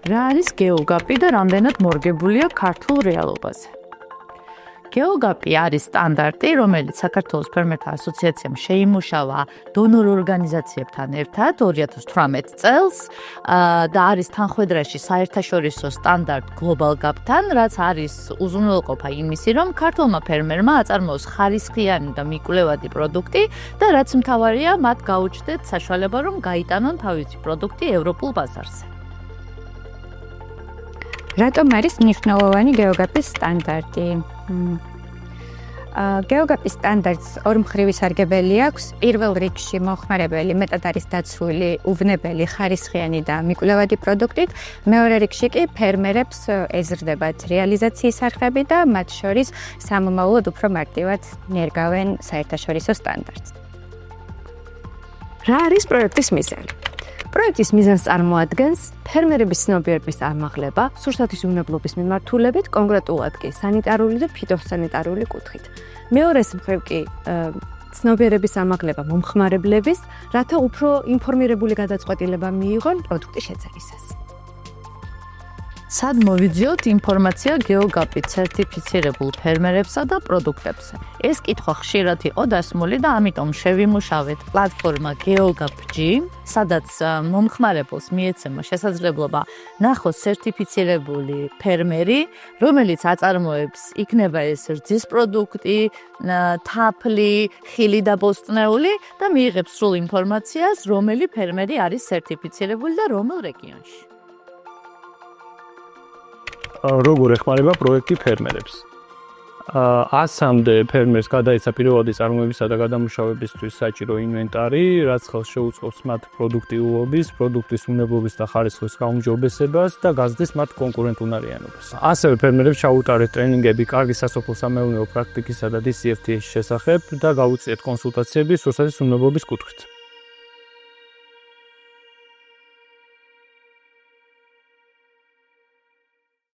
რა არის გეოგაპი და რამდენად მორგებულია ქართულ რეალობაზე? გეოგაპი არის სტანდარტი, რომელიც საქართველოს ფერმერთა ასოციაციამ შეიმუშავა დონორ ორგანიზაციებთან ერთად 2018 წელს და არის თანხვედრაში საერთაშორისო სტანდარტ Global Gap-თან, რაც არის უზრუნველყოფა იმისი, რომ ქართულმა ფერმერმა აწარმოოს ხარისხიანი და მიკვლევადი პროდუქტი და რაც მთავარია, მათ გაუჩნდეთ საშუალება, რომ გაიტანონ თავისი პროდუქტი ევროპულ ბაზარზე. რატომ არის მნიშვნელოვანი გეოგაპის სტანდარტი? გეოგაპის სტანდარტს ორმხრივი სარგებელი აქვს. პირველ რიგში მომხმარებელი მეტად არის დაცული, უვნებელი, ხარისხიანი და მიკვლევადი პროდუქტით. მეორე რიგში კი ფერმერებს ეზრდებათ რეალიზაციის არხები და მათ შორის სამომავლოდ უფრო მარტივად ნერგავენ საერთაშორისო სტანდარტს. რა არის პროექტის მიზანი? პროექტის მიზანს წარმოადგენს ფერმერების ცნობიერების ამაღლება სურსათის უვნებლობის მიმართულებით, კონკრეტულად კი სანიტარული და ფიტოსანიტარული კუთხით. მეორეს მხრივ კი ცნობიერების ამაღლება მომხმარებლების, რათა უფრო ინფორმირებული გადაწყვეტილება მიიღონ პროდუქტის შეძენისას. სად მოვიძიოთ ინფორმაცია გეოგაპით სერტიფიცირებულ ფერმერებსა და პროდუქტებზე? ეს კითხვა ხშირად იყო დასმული და ამიტომ შევიმუშავეთ პლატფორმა GeoGap-G, სადაც მომხმარებელს მიეცემა შესაძლებლობა ნახოს სერტიფიცირებული ფერმერი, რომელიც აწარმოებს იქნება ეს რძის პროდუქტი, თაფლი, ხილი და ბოსტნეული და მიიღებს სრულ ინფორმაციას, რომელი ფერმერი არის სერტიფიცირებული და რომელ რეგიონში. როგორ ეხმარება პროექტი ფერმერებს? 100-მდე ფერმერს გადაეცა პირველადი წარმოებისა და გადამუშავებისთვის საჭირო ინვენტარი, რაც ხელს შეუწყობს მათ პროდუქტიულობის, პროდუქტის უნებლობის და ხარისხის გაუმჯობესებას და გაზრდის მათ კონკურენტუნარიანობას. ასევე ფერმერებს ჩაუტარეთ ტრენინგები კარგი სასოფლო-სამეურნეო პრაქტიკისა და DCFTA-ის შესახებ და გაუწიეთ კონსულტაციები სურსათის უნებლობის კუთხით.